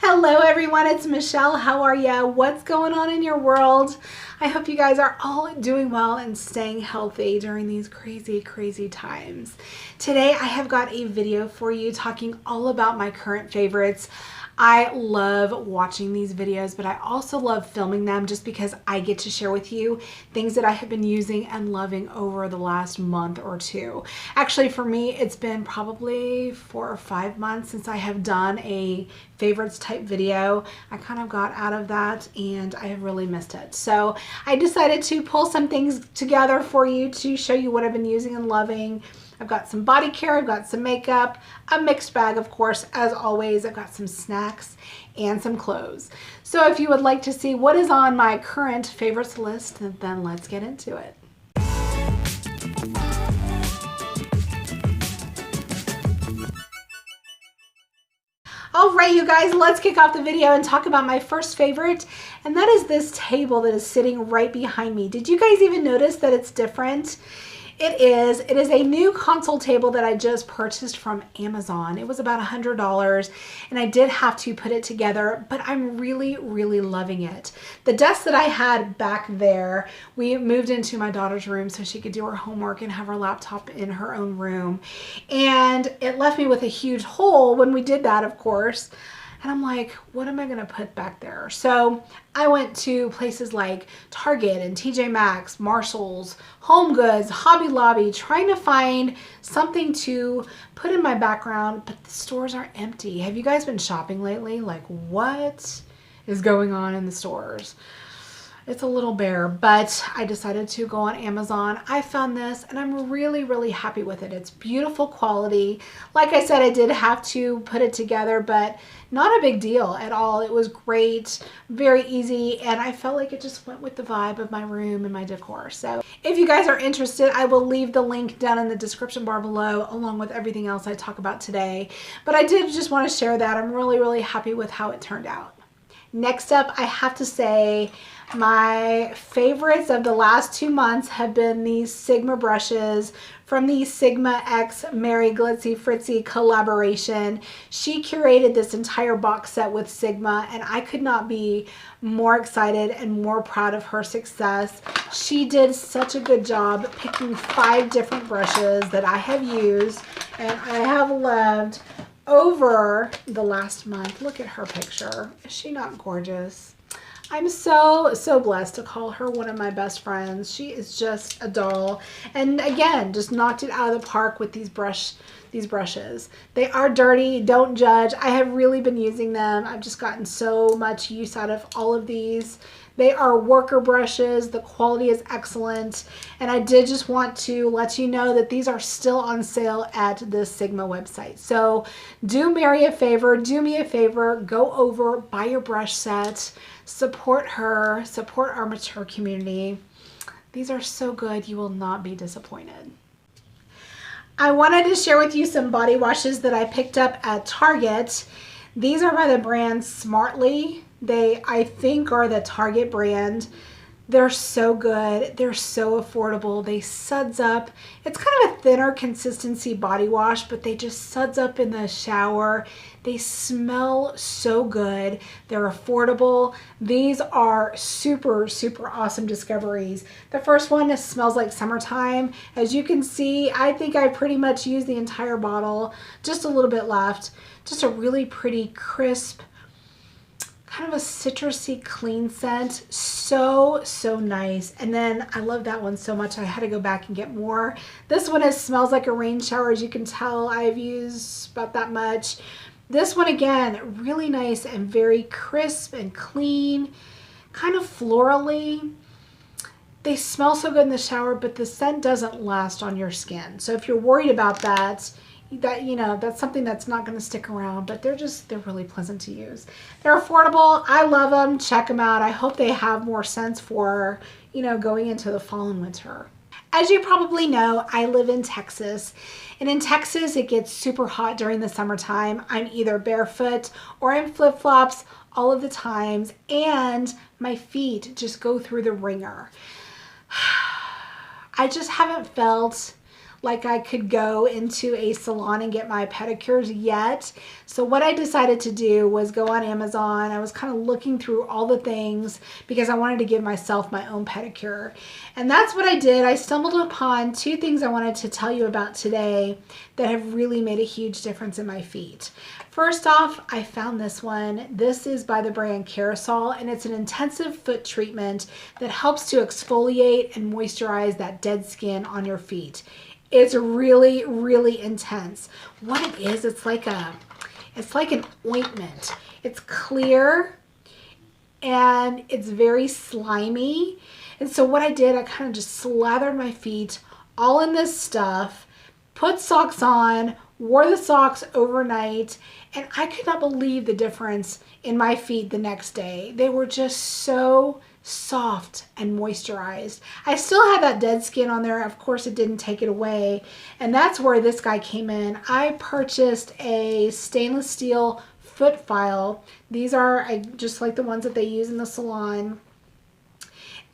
Hello everyone, it's Michelle. How are ya? What's going on in your world? I hope you guys are all doing well and staying healthy during these crazy times. Today I have got a video for you talking all about my current favorites. I love watching these videos, but I also love filming them just because I get to share with you things that I have been using and loving over the last month or two. Actually, for me, it's been probably 4 or 5 months since I have done a favorites type video. I kind of got out of that and I have really missed it. So I decided to pull some things together for you to show you what I've been using and loving. I've got some body care, I've got some makeup, a mixed bag, of course, as always. I've got some snacks and some clothes. So if you would like to see what is on my current favorites list, then let's get into it. All right, you guys, let's kick off the video and talk about my first favorite, and that is this table that is sitting right behind me. Did you guys even notice that it's different? It is a new console table that I just purchased from Amazon. It was about $100 and I did have to put it together, but I'm really loving it. The desk that I had back there, we moved into my daughter's room so she could do her homework and have her laptop in her own room. And it left me with a huge hole when we did that, of course. And I'm like, what am I gonna put back there? So I went to places like Target and TJ Maxx, Marshall's, Home Goods, Hobby Lobby, trying to find something to put in my background, but the stores are empty. Have you guys been shopping lately? Like, what is going on in the stores? It's a little bare, but I decided to go on Amazon. I found this and I'm really happy with it. It's beautiful quality. Like I said, I did have to put it together, but not a big deal at all. It was great, very easy, and I felt like it just went with the vibe of my room and my decor. So if you guys are interested, I will leave the link down in the description bar below along with everything else I talk about today. But I did just want to share that. I'm really happy with how it turned out. Next up, I have to say my favorites of the last 2 months have been these Sigma brushes from the Sigma X Mary Glitzy Fritzy collaboration. She curated this entire box set with Sigma and I could not be more excited and more proud of her success. She did such a good job picking 5 different brushes that I have used and I have loved over the last month. Look at her picture. Is she not gorgeous? I'm so blessed to call her one of my best friends. She is just a doll. And again, just knocked it out of the park with these brushes. They are dirty, don't judge. I have really been using them. I've just gotten so much use out of all of these. They are worker brushes. The quality is excellent. And I did just want to let you know that these are still on sale at the Sigma website. So do Mary a favor, do me a favor, go over, buy your brush set, support her, support our mature community. These are so good, you will not be disappointed. I wanted to share with you some body washes that I picked up at Target. These are by the brand Smartly. They, I think, are the Target brand. They're so good. They're so affordable. They suds up. It's kind of a thinner consistency body wash, but they just suds up in the shower. They smell so good. They're affordable. These are super awesome discoveries. The first one smells like summertime. As you can see, I think I pretty much used the entire bottle. Just a little bit left. Just a really pretty, crisp, kind of a citrusy clean scent. So nice. And then I love that one so much I had to go back and get more. This one smells like a rain shower. As you can tell, I've used about that much. This one, again, really nice and very crisp and clean, kind of florally. They smell so good in the shower, but the scent doesn't last on your skin. So if you're worried about that, you know, that's something that's not going to stick around, but they're really pleasant to use. They're affordable. I love them. Check them out. I hope they have more scents for, you know, going into the fall and winter. As you probably know, I live in Texas, and in Texas it gets super hot during the summertime. I'm either barefoot or in flip-flops all of the times, and my feet just go through the ringer. I just haven't felt like I could go into a salon and get my pedicures yet. So what I decided to do was go on Amazon. I was kind of looking through all the things because I wanted to give myself my own pedicure. And that's what I did. I stumbled upon two things I wanted to tell you about today that have really made a huge difference in my feet. First off, I found this one. This is by the brand Carousel, and it's an intensive foot treatment that helps to exfoliate and moisturize that dead skin on your feet. It's really, really intense. What it is, it's like an ointment. It's clear and it's very slimy. And so what I did, I kind of just slathered my feet all in this stuff, put socks on, wore the socks overnight, and I could not believe the difference in my feet the next day. They were just so soft and moisturized. I still had that dead skin on there. Of course, it didn't take it away. And that's where this guy came in. I purchased a stainless steel foot file. These are just like the ones that they use in the salon.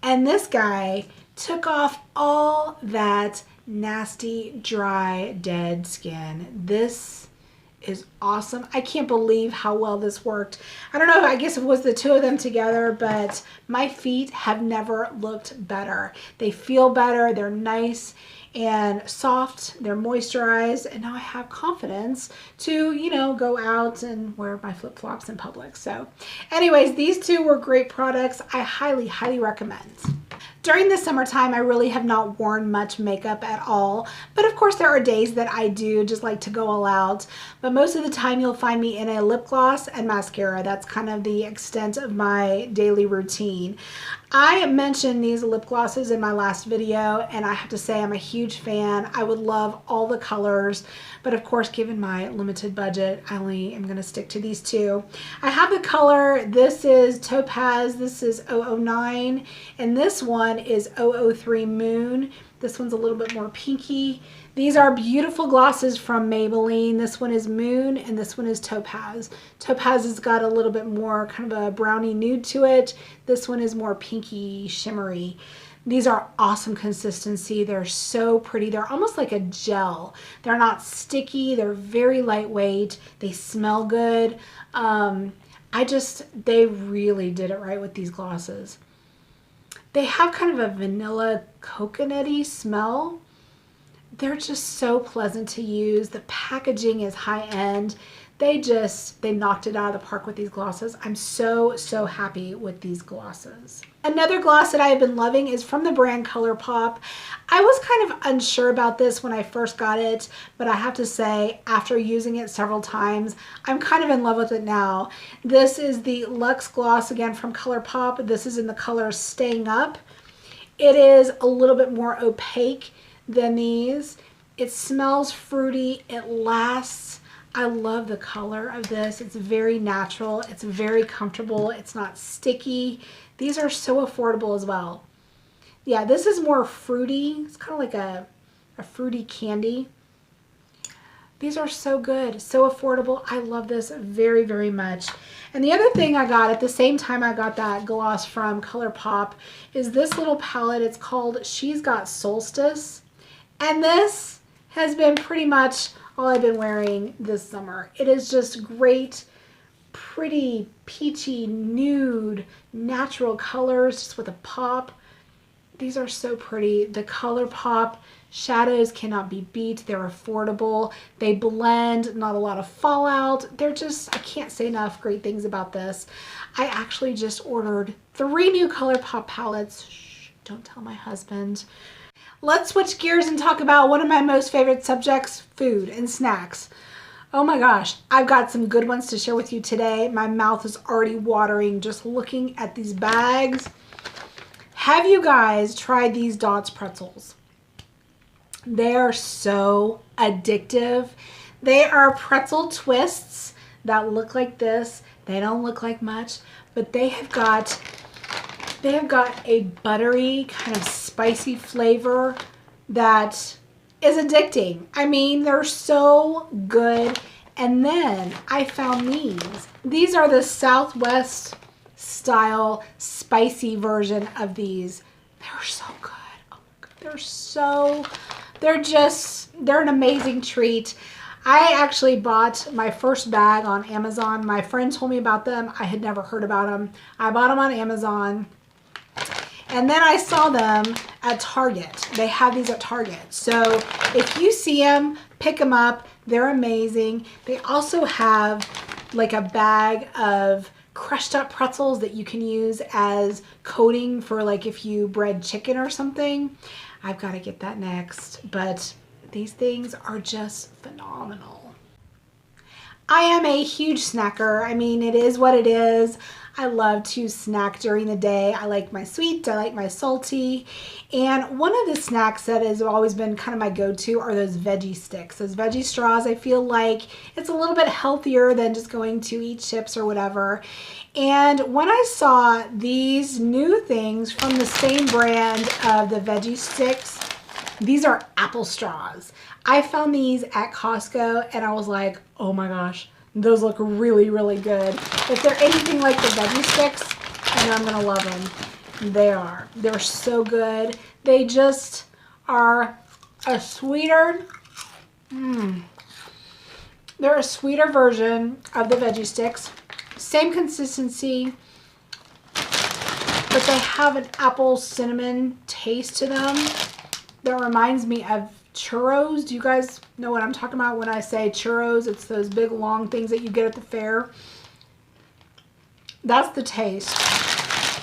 And this guy took off all that nasty, dry, dead skin. This is awesome. I can't believe how well this worked. I don't know, I guess it was the two of them together, but my feet have never looked better. They feel better, they're nice and soft, they're moisturized, and now I have confidence to, you know, go out and wear my flip-flops in public. So anyways, these two were great products. I highly, highly recommend. During the summertime, I really have not worn much makeup at all, but of course there are days that I do just like to go all out, but most of the time you'll find me in a lip gloss and mascara. That's kind of the extent of my daily routine. I mentioned these lip glosses in my last video, and I have to say I'm a huge fan. I would love all the colors, but of course, given my limited budget, I only am going to stick to these two. I have the color, this is Topaz, this is 009, and this one is 003 Moon. This one's a little bit more pinky. These are beautiful glosses from Maybelline. This one is Moon and this one is Topaz. Topaz has got a little bit more kind of a brownie nude to it. This one is more pinky shimmery. These are awesome consistency. They're so pretty. They're almost like a gel. They're not sticky. They're very lightweight. They smell good. They really did it right with these glosses. They have kind of a vanilla coconutty smell. They're just so pleasant to use. The packaging is high end. They knocked it out of the park with these glosses. I'm so, so happy with these glosses. Another gloss that I have been loving is from the brand ColourPop. I was kind of unsure about this when I first got it, but I have to say, after using it several times, I'm kind of in love with it now. This is the Luxe Gloss, again from ColourPop. This is in the color Staying Up. It is a little bit more opaque than these. It smells fruity. It lasts. I love the color of this. It's very natural. It's very comfortable. It's not sticky. These are so affordable as well. Yeah, this is more fruity. It's kind of like a fruity candy. These are so good, so affordable. I love this very, very much. And the other thing I got at the same time I got that gloss from ColourPop is this little palette. It's called She's Got Solstice. And this has been pretty much all I've been wearing this summer. It is just great, pretty, peachy, nude, natural colors just with a pop. These are so pretty. The ColourPop shadows cannot be beat. They're affordable. They blend, not a lot of fallout. They're just, I can't say enough great things about this. I actually just ordered 3 new ColourPop palettes. Shh, don't tell my husband. Let's switch gears and talk about one of my most favorite subjects, food and snacks. Oh my gosh, I've got some good ones to share with you today. My mouth is already watering just looking at these bags. Have you guys tried these Dots pretzels? They are so addictive. They are pretzel twists that look like this. They don't look like much, but they have got a buttery kind of spicy flavor that is addicting. I mean, they're so good. And then I found these. These are the Southwest style spicy version of these. They're so good. Oh my God. They're just they're an amazing treat. I actually bought my first bag on Amazon. My friend told me about them. I had never heard about them. I bought them on Amazon. And then I saw them at Target. They have these at Target. So if you see them, pick them up. They're amazing. They also have like a bag of crushed up pretzels that you can use as coating for like if you bread chicken or something. I've got to get that next. But these things are just phenomenal. I am a huge snacker. I mean, it is what it is. I love to snack during the day. I like my sweet, I like my salty. And one of the snacks that has always been kind of my go-to are those veggie sticks. Those veggie straws, I feel like it's a little bit healthier than just going to eat chips or whatever. And when I saw these new things from the same brand of the veggie sticks, these are apple straws. I found these at Costco and I was like, oh my gosh, those look really, really good. If they're anything like the veggie sticks, I know I'm gonna love them. They are. They're so good. They just are a sweeter, they're a sweeter version of the veggie sticks. Same consistency, but they have an apple cinnamon taste to them that reminds me of churros. Do you guys know what I'm talking about when I say churros? It's those big long things that you get at the fair. That's the taste.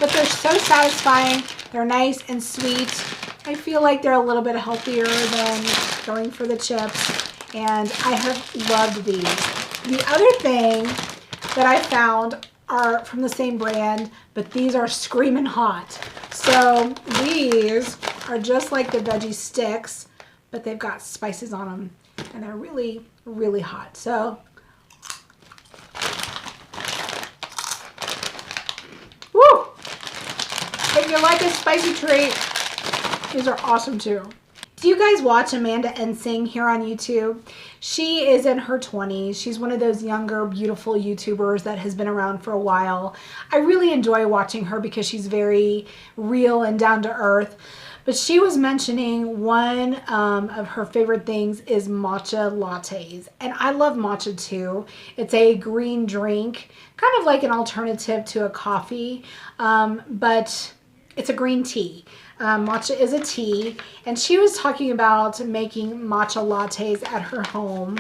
But they're so satisfying. They're nice and sweet. I feel like they're a little bit healthier than going for the chips. And I have loved these. The other thing that I found are from the same brand, but these are Screamin' Hot. So these are just like the veggie sticks, but they've got spices on them and they're really, really hot. So, woo! If you like a spicy treat, these are awesome too. Do you guys watch Amanda Ensing here on YouTube? She is in her 20s. She's one of those younger, beautiful YouTubers that has been around for a while. I really enjoy watching her because she's very real and down to earth. But she was mentioning one of her favorite things is matcha lattes. And I love matcha too. It's a green drink, kind of like an alternative to a coffee, but it's a green tea. Matcha is a tea, and she was talking about making matcha lattes at her home,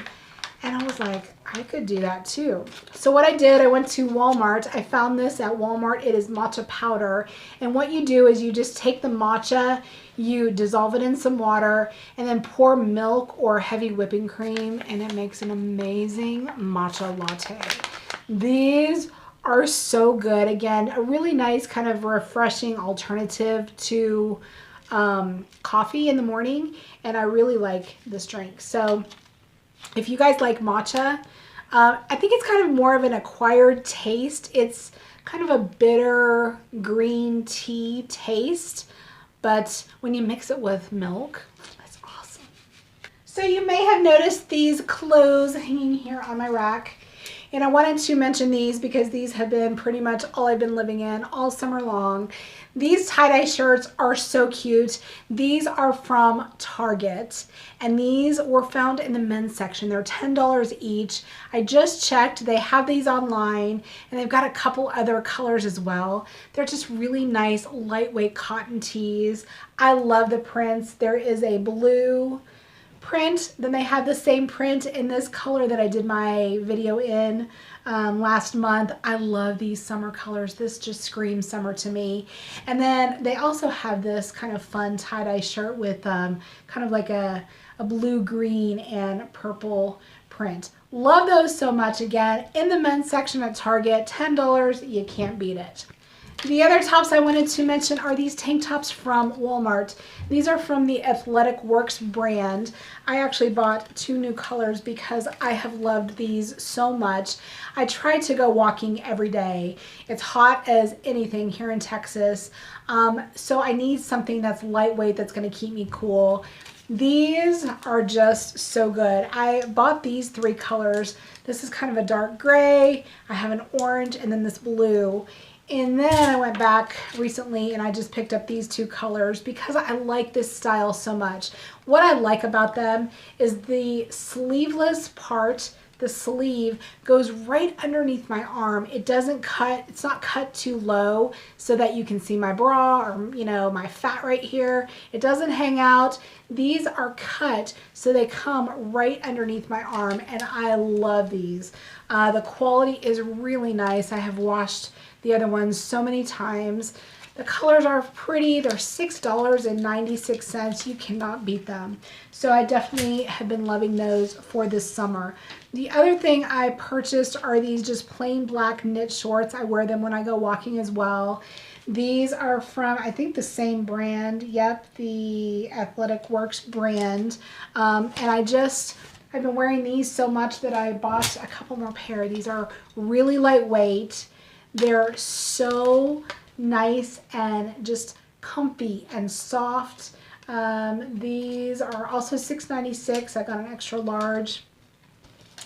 and I was like, I could do that too. So what I did, I went to Walmart. I found this at Walmart. It is matcha powder, and what you do is you just take the matcha, you dissolve it in some water, and then pour milk or heavy whipping cream, and it makes an amazing matcha latte. These are so good. Again, a really nice kind of refreshing alternative to coffee in the morning, and I really like this drink. So if you guys like matcha, I think it's kind of more of an acquired taste. It's kind of a bitter green tea taste, but when you mix it with milk, that's awesome. So you may have noticed these clothes hanging here on my rack. And I wanted to mention these because these have been pretty much all I've been living in all summer long. These tie-dye shirts are so cute. These are from Target, and these were found in the men's section. They're $10 each. I just checked. They have these online, and they've got a couple other colors as well. They're just really nice, lightweight cotton tees. I love the prints. There is a blue print, then they have the same print in this color that I did my video in last month. I love these summer colors. This just screams summer to me. And then they also have this kind of fun tie-dye shirt with kind of like a blue, green, and purple print. Love those so much. Again, in the men's section at Target, $10, you can't beat it. The other tops I wanted to mention are these tank tops from Walmart. These are from the Athletic Works brand. I actually bought 2 new colors because I have loved these so much. I try to go walking every day. It's hot as anything here in Texas, so I need something that's lightweight that's going to keep me cool. These are just so good. I bought these 3 colors. This is kind of a dark gray. I have an orange and then this blue. And then I went back recently and I just picked up these two colors because I like this style so much. What I like about them is the sleeveless part, the sleeve goes right underneath my arm. It doesn't cut, it's not cut too low so that you can see my bra or, you know, my fat right here. It doesn't hang out. These are cut so they come right underneath my arm, and I love these. The quality is really nice. I have washed the other ones so many times. The colors are pretty. They're $6.96. You cannot beat them. So I definitely have been loving those for this summer. The other thing I purchased are these just plain black knit shorts. I wear them when I go walking as well. These are from, I think, the same brand. Yep, the Athletic Works brand. And I've been wearing these so much that I bought a couple more pair. These are really lightweight. They're so nice and just comfy and soft. These are also $6.96. I got an extra large.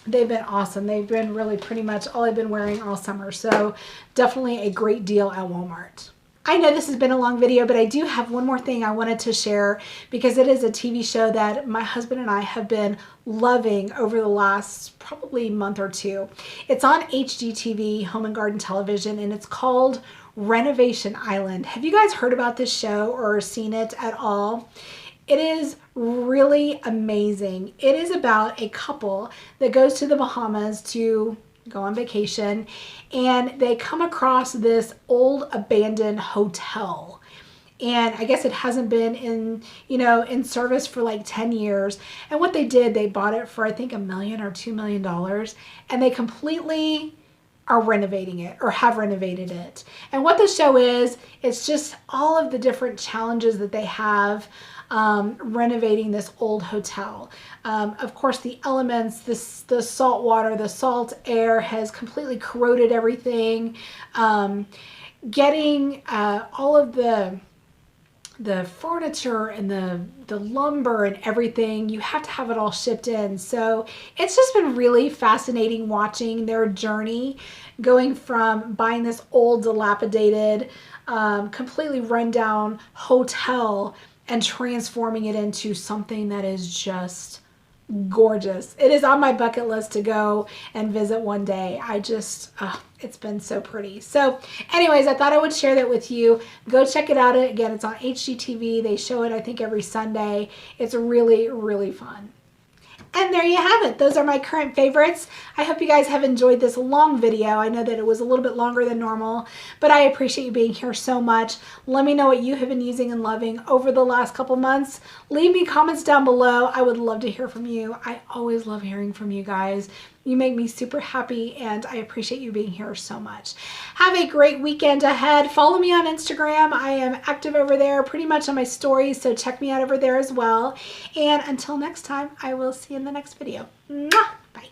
They've been awesome. They've been really pretty much all I've been wearing all summer. So definitely a great deal at Walmart. I know this has been a long video, but I do have one more thing I wanted to share because it is a TV show that my husband and I have been loving over the last probably month or two. It's on HGTV, Home and Garden Television, and it's called Renovation Island. Have you guys heard about this show or seen it at all? It is really amazing. It is about a couple that goes to the Bahamas to go on vacation, and they come across this old abandoned hotel. And I guess it hasn't been in service for like 10 years. And what they did, they bought it for I think $1 million or $2 million, and they completely are renovating it or have renovated it. And what the show is, it's just all of the different challenges that they have renovating this old hotel. Of course, the elements, the salt water, the salt air has completely corroded everything. Getting all of the furniture and the lumber and everything, you have to have it all shipped in. So it's just been really fascinating watching their journey, going from buying this old dilapidated, completely run down hotel and transforming it into something that is just gorgeous. It is on my bucket list to go and visit one day. It's been so pretty. So anyways, I thought I would share that with you. Go check it out. Again, it's on HGTV. They show it, I think, every Sunday. It's really, really fun. And there you have it. Those are my current favorites. I hope you guys have enjoyed this long video. I know that it was a little bit longer than normal, but I appreciate you being here so much. Let me know what you have been using and loving over the last couple months. Leave me comments down below. I would love to hear from you. I always love hearing from you guys. You make me super happy, and I appreciate you being here so much. Have a great weekend ahead. Follow me on Instagram. I am active over there pretty much on my stories, so check me out over there as well. And until next time, I will see you in the next video. Mwah! Bye.